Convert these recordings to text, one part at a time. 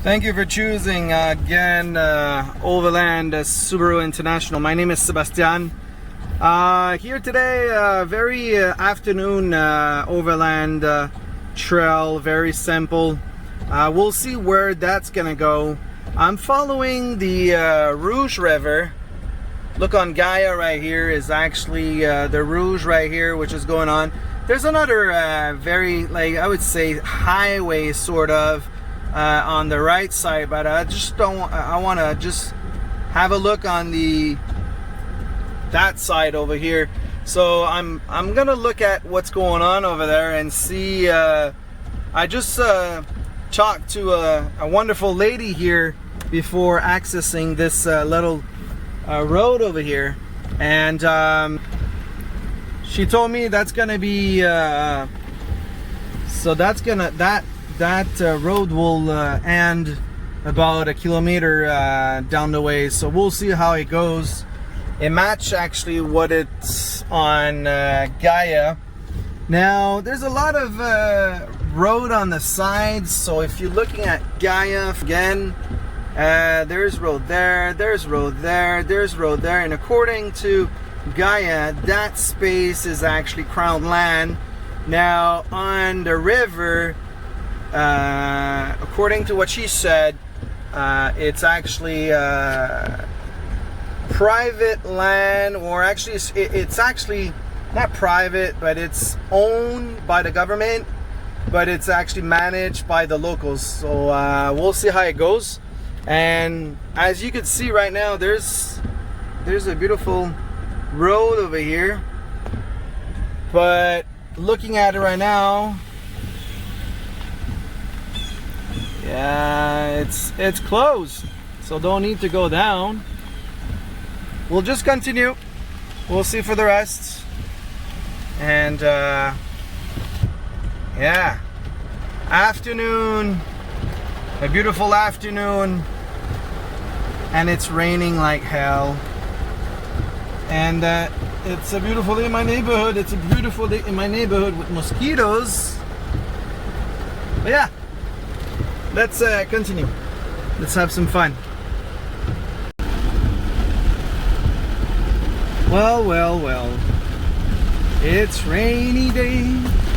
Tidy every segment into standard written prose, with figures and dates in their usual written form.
Thank you for choosing again Overland Subaru International. My name is Sebastian. Here today, very afternoon overland trail, very simple. We'll see where that's gonna go. I'm following the Rouge River. Look on Gaia right here is actually the Rouge right here, which is going on. There's another very, like I would say, highway sort of on the right side, but I just don't. I want to just have a look on that side over here. So I'm gonna look at what's going on over there and see. I just talked to a wonderful lady here before accessing this little road over here, and she told me that's gonna be so that's gonna that road will end about 1 kilometer down the way, so we'll see how it goes. It matches actually what it's on Gaia. Now there's a lot of road on the sides, so if you're looking at Gaia again, there's road there, there's road there, there's road there, and according to Gaia, that space is actually crown land. Now on the river, according to what she said, it's actually private land, or actually it's actually not private, but it's owned by the government, but it's actually managed by the locals. So we'll see how it goes. And as you can see right now, there's a beautiful road over here, but looking at it right now, yeah, it's closed, so don't need to go down. We'll just continue. We'll see for the rest. And yeah, afternoon, a beautiful afternoon, and it's raining like hell. And it's a beautiful day in my neighborhood. It's a beautiful day in my neighborhood with mosquitoes. But yeah, let's continue. Let's have some fun. Well. It's rainy day.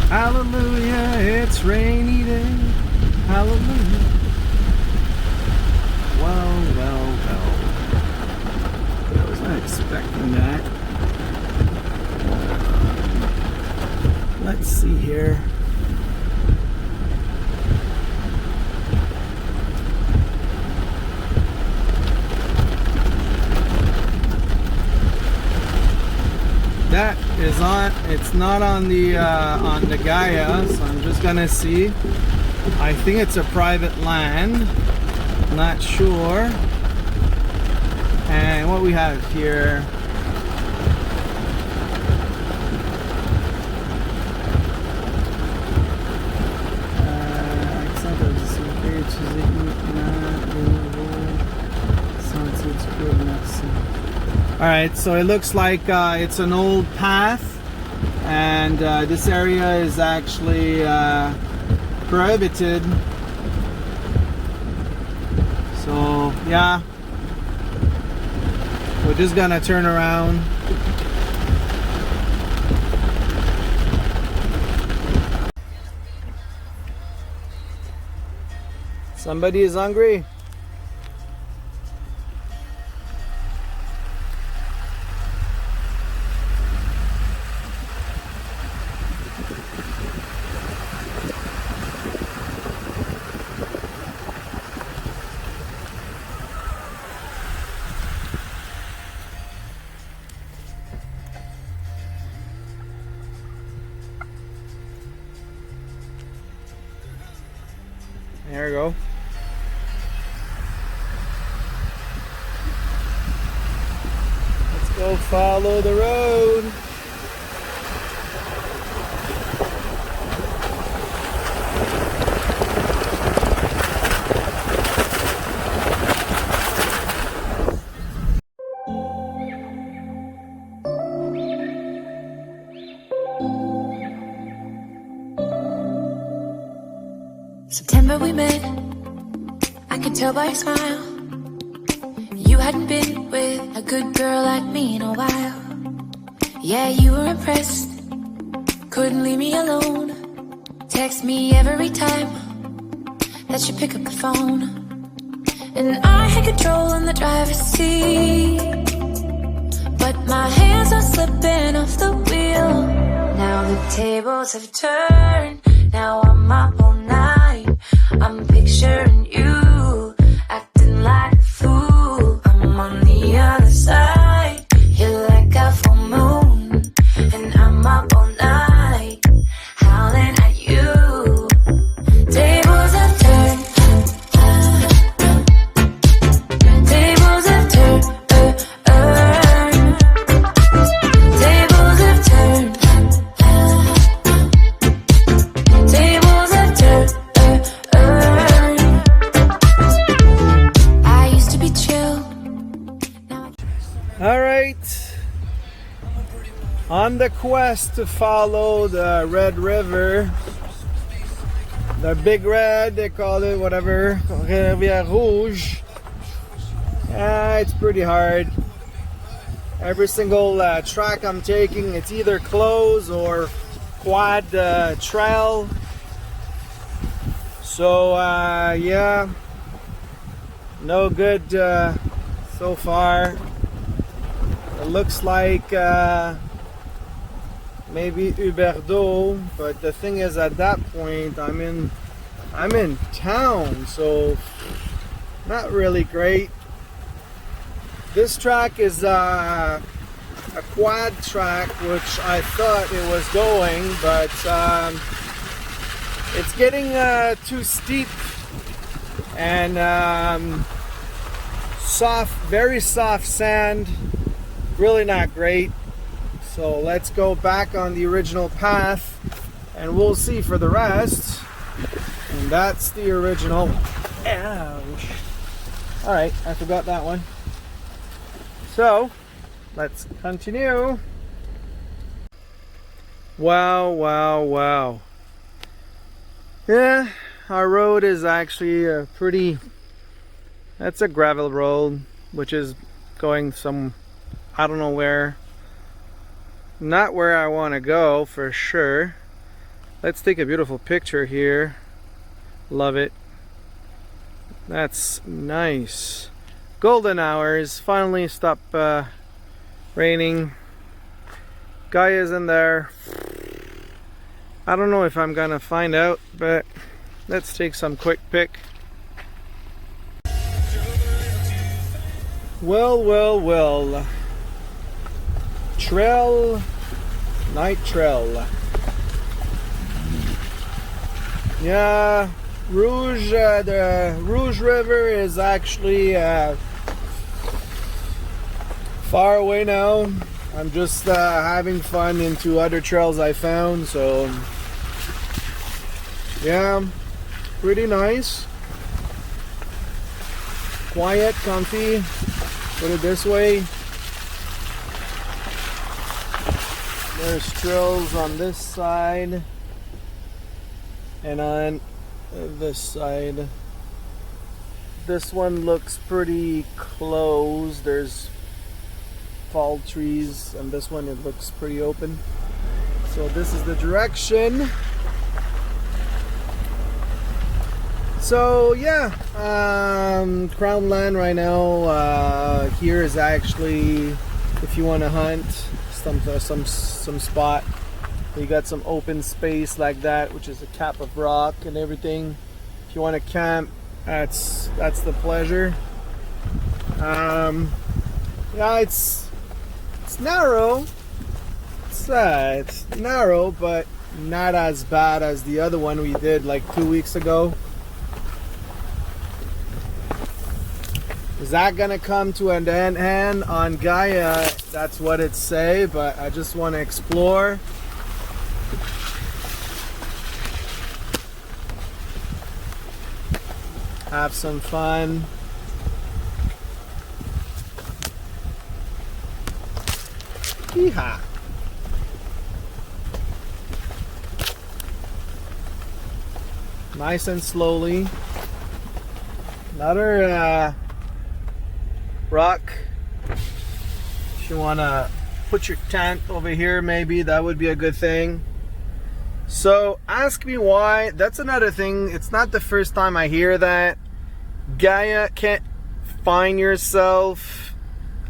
Hallelujah. It's rainy day. Hallelujah. Well. I was not expecting that. Let's see here. That is on. It's not on the Gaia, so I'm just gonna see. I think it's a private land. Not sure. And what we have here. Alright, so it looks like it's an old path, and this area is actually prohibited. So yeah, we're just gonna turn around. Somebody is hungry. There we go. Let's go follow the road. September we met. I could could tell by your smile you hadn't been with a good girl like me in a while. Yeah, you were impressed, couldn't leave me alone. Text me every time that you pick up the phone. And I had control in the driver's seat, but my hands are slipping off the wheel. Now the tables have turned, now I'm up all night. I'm picturing you acting like a fool. I'm on the other side, you're like a full moon, and I'm up all night, howling at you. Tables have turned, tables have turned, tables have turned, tables have turned. I used to be chill. All right, on the quest to follow the Red River, the Big Red, they call it, whatever, Riviere rouge. It's pretty hard. Every single track I'm taking, it's either closed or quad trail. So yeah, no good so far. It looks like maybe Uberdo, but the thing is, at that point I'm in town, so not really great. This track is a quad track, which I thought it was going, but it's getting too steep and soft, very soft sand, really not great. So let's go back on the original path and we'll see for the rest. And that's the original. Ouch. All right, I forgot that one. So let's continue. Wow, wow, wow. Yeah, our road is actually a pretty, that's a gravel road, which is going some, I don't know where. Not where I want to go for sure. Let's take a beautiful picture here. Love it. That's nice. Golden hours. Finally stopped raining. Guy is in there. I don't know if I'm gonna find out, but let's take some quick pic. Well, well, well. Trail, night trail. Yeah, Rouge, the Rouge River is actually far away now. I'm just having fun into other trails I found, so yeah, pretty nice. Quiet, comfy, put it this way. There's trails on this side and on this side. This one looks pretty closed. There's fall trees, and this one it looks pretty open. So this is the direction. So yeah, Crown Land right now. Here is actually, if you want to hunt, some spot. You got some open space like that, which is a cap of rock and everything. If you want to camp, that's the pleasure. Yeah, it's narrow. It's narrow, but not as bad as the other one we did like 2 weeks ago. Is that gonna come to an end on Gaia? That's what it say, but I just want to explore. Have some fun. Yeehaw. Nice and slowly. Another rock. If you wanna put your tent over here, maybe that would be a good thing. So ask me why. That's another thing. It's not the first time I hear that. Gaia can't find yourself.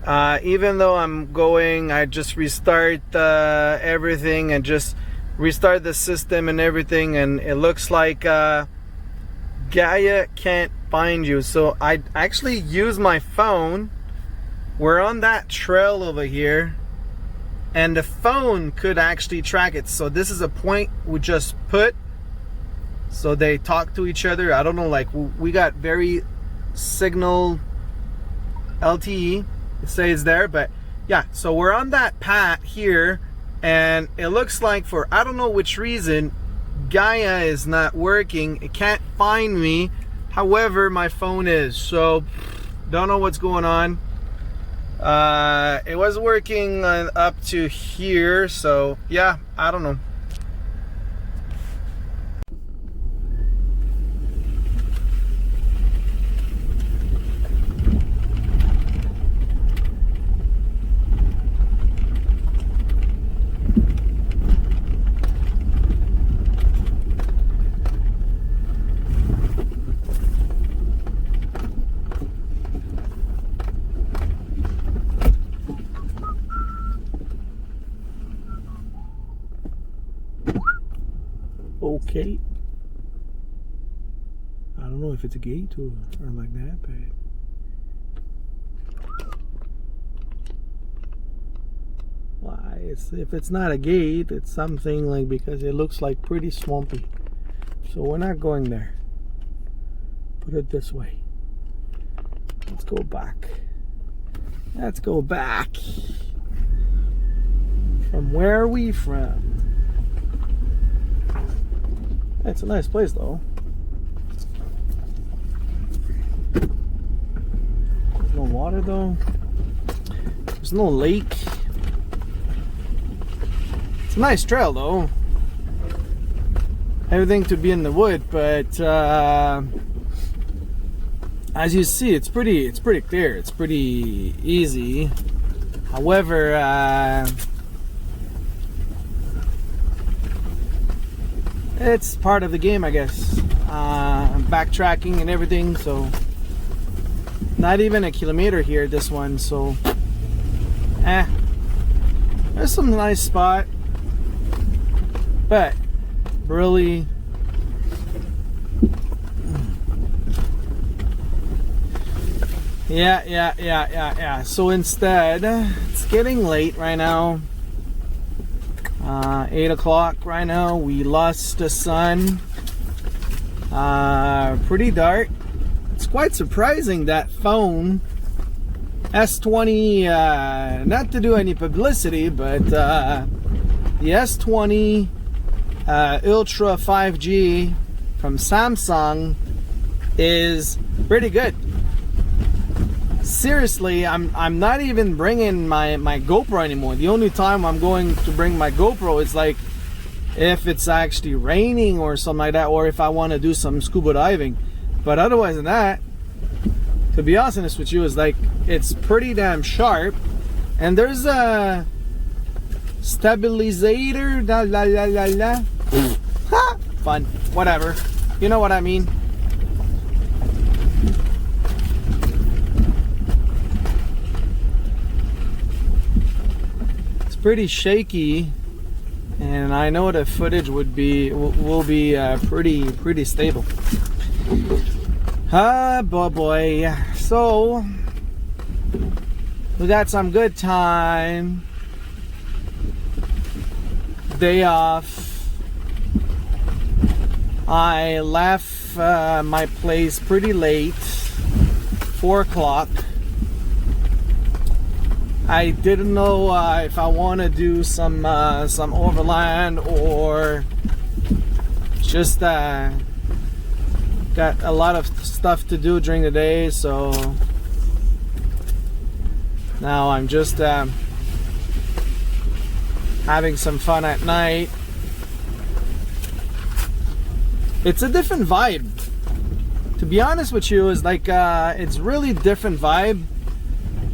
Even though I'm going, I just restart everything and just restart the system and everything, and it looks like Gaia can't find you. So I actually use my phone. We're on that trail over here, and the phone could actually track it. So this is a point we just put so they talk to each other. I don't know, like we got very signal LTE, it says there, but yeah, so we're on that path here, and it looks like for I don't know which reason Gaia is not working. It can't find me. However, my phone is, so don't know what's going on. It was working up to here, so yeah, I don't know. Okay. I don't know if it's a gate or like that, but why? If it's not a gate, it's something like, because it looks like pretty swampy. So we're not going there. Put it this way. Let's go back. Let's go back. From where are we from? It's a nice place though. There's no water though. There's no lake. It's a nice trail though. Everything to be in the wood, but as you see, it's pretty clear. It's pretty easy. However, it's part of the game, I guess. Backtracking and everything, so not even a kilometer here, this one, so there's some nice spot, but really yeah. So instead, it's getting late right now. 8 o'clock right now. We lost the sun. Pretty dark. It's quite surprising that phone S20, not to do any publicity, but the S20 Ultra 5G from Samsung is pretty good. Seriously, I'm not even bringing my GoPro anymore. The only time I'm going to bring my GoPro is like if it's actually raining or something like that, or if I want to do some scuba diving. But otherwise than that, to be honest with you, is like it's pretty damn sharp, and there's a stabilizer. Fun, whatever. You know what I mean. Pretty shaky, and I know the footage will be pretty stable. Boy. So we got some good time. Day off. I left my place pretty late, 4 o'clock. I didn't know if I want to do some overland or just got a lot of stuff to do during the day, so now I'm just having some fun at night. It's a different vibe, to be honest with you, is like it's really different vibe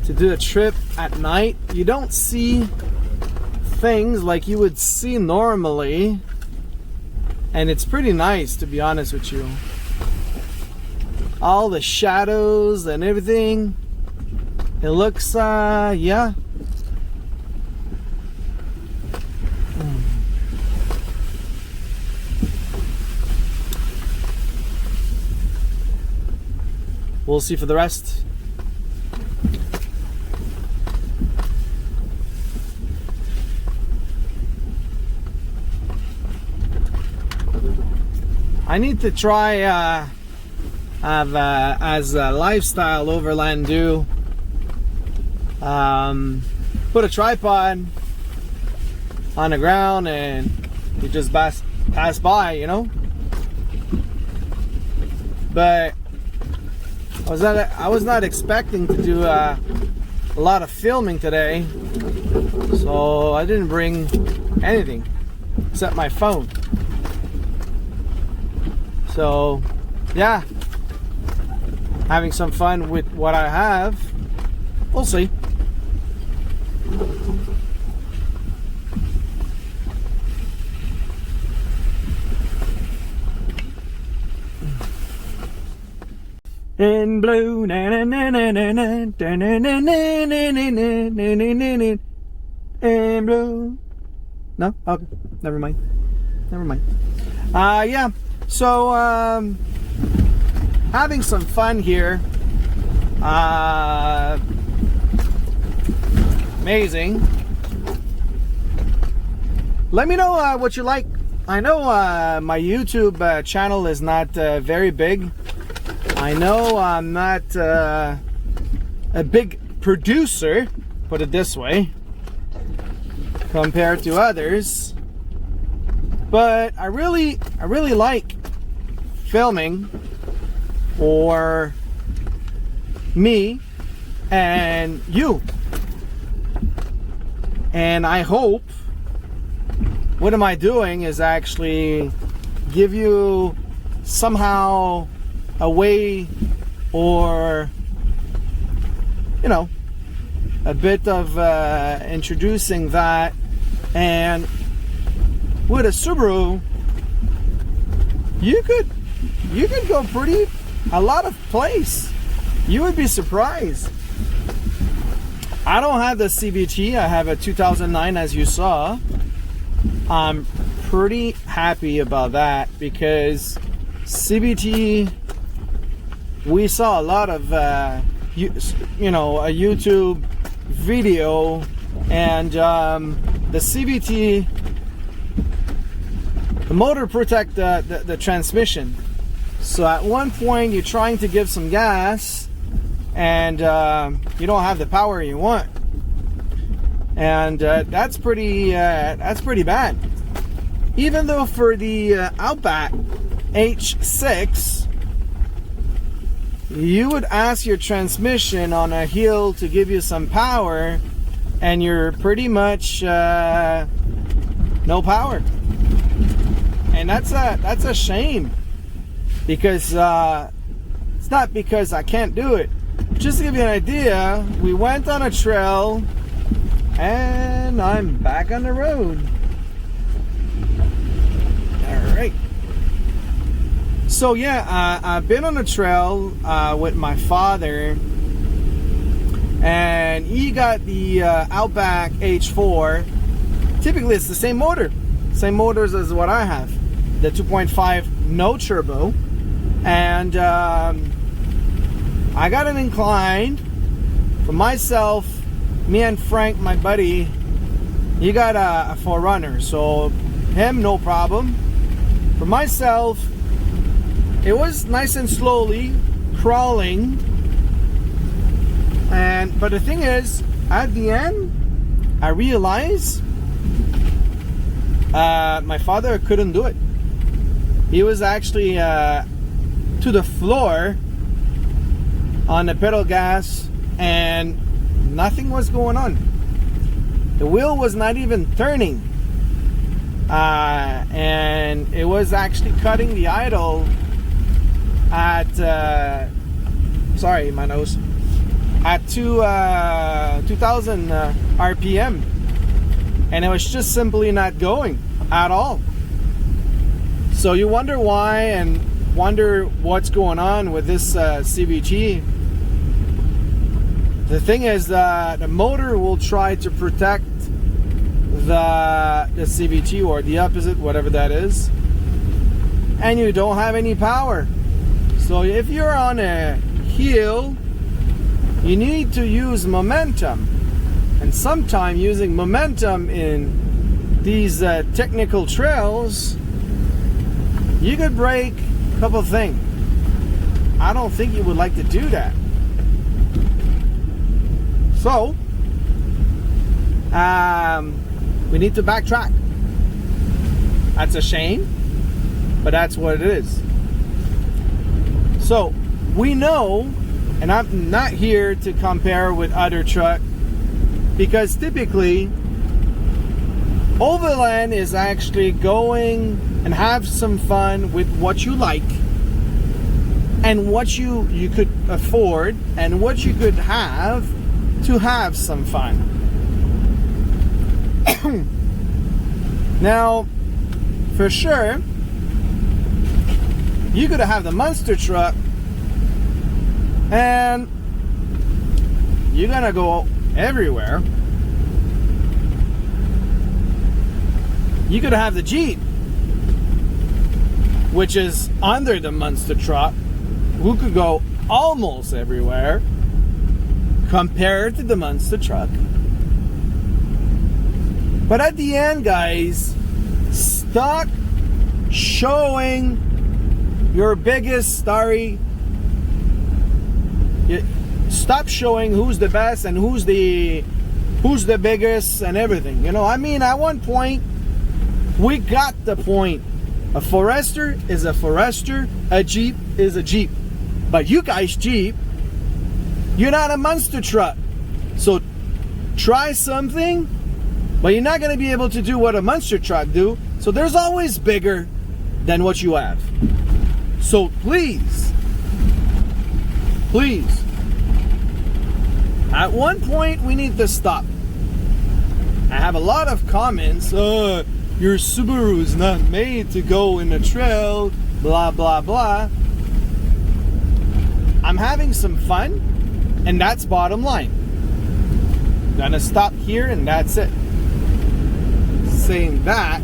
to do a trip at night. You don't see things like you would see normally, and it's pretty nice, to be honest with you. All the shadows and everything, it looks yeah. We'll see for the rest. I need to try as a lifestyle Overland do. Put a tripod on the ground and you just pass by, you know. But I was not expecting to do a lot of filming today, so I didn't bring anything except my phone. So yeah, having some fun with what I have. We'll see. In blue, na na na na na na na na na na na na. In blue. No, okay, never mind. Yeah. So having some fun here. Amazing. Let me know what you like. I know my YouTube channel is not very big. I know I'm not a big producer, put it this way, compared to others, but I really like filming for me and you, and I hope what am I doing is actually give you somehow a way, or you know, a bit of introducing that. And with a Subaru you could go a lot of place. You would be surprised. I don't have the CVT, I have a 2009, as you saw. I'm pretty happy about that because CVT, we saw a lot of you know, a YouTube video, and the CVT, the motor protect the transmission. So at one point you're trying to give some gas and you don't have the power you want, and that's pretty bad. Even though for the Outback H6, you would ask your transmission on a hill to give you some power, and you're pretty much no power. And that's a shame, because it's not because I can't do it. Just to give you an idea, we went on a trail and I'm back on the road. Alright. So yeah, I've been on a trail with my father, and he got the Outback H4. Typically it's the same motors as what I have, the 2.5 no turbo, and I got an incline for myself. Me and Frank, my buddy, he got a 4Runner, so him no problem. For myself, it was nice and slowly crawling, but the thing is, at the end I realized my father couldn't do it. He was actually to the floor on the pedal gas, and nothing was going on. The wheel was not even turning, and it was actually cutting the idle at sorry, my nose, at 2000 RPM, and it was just simply not going at all. So you wonder why and wonder what's going on with this CVT. The thing is that the motor will try to protect the CVT, or the opposite, whatever that is, and you don't have any power. So if you're on a hill, you need to use momentum, and sometimes using momentum in these technical trails, you could break a couple of things. I don't think you would like to do that. So we need to backtrack. That's a shame, but that's what it is. So we know, and I'm not here to compare with other truck, because typically Overland is actually going and have some fun with what you like and what you could afford and what you could have to have some fun. Now, for sure, you could have the monster truck and you're gonna go everywhere. You could have the Jeep, which is under the monster truck, who could go almost everywhere compared to the monster truck. But at the end, guys, stop showing your biggest story. Stop showing who's the best and who's the biggest and everything. You know, I mean, at one point, we got the point. A Forester is a Forester, a Jeep is a Jeep. But you guys, Jeep, you're not a monster truck. So try something, but you're not going to be able to do what a monster truck do. So there's always bigger than what you have. So please, at one point we need to stop. I have a lot of comments, your Subaru is not made to go in a trail, blah blah blah. I'm having some fun, and that's bottom line. Gonna stop here and that's it. Saying that,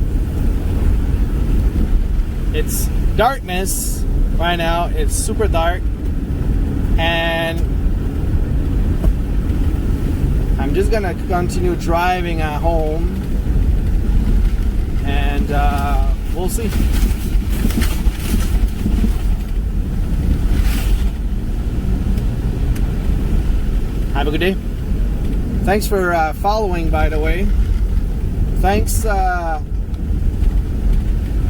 it's darkness right now, it's super dark, and I'm just gonna continue driving at home, and we'll see. Have a good day. Thanks for following, by the way. Thanks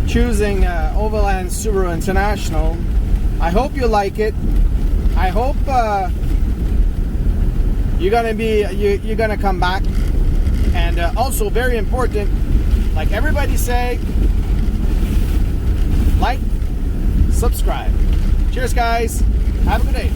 choosing Overland Subaru International. I hope you like it. I hope you're gonna come back. And also very important, like everybody say, like, subscribe. Cheers, guys. Have a good day.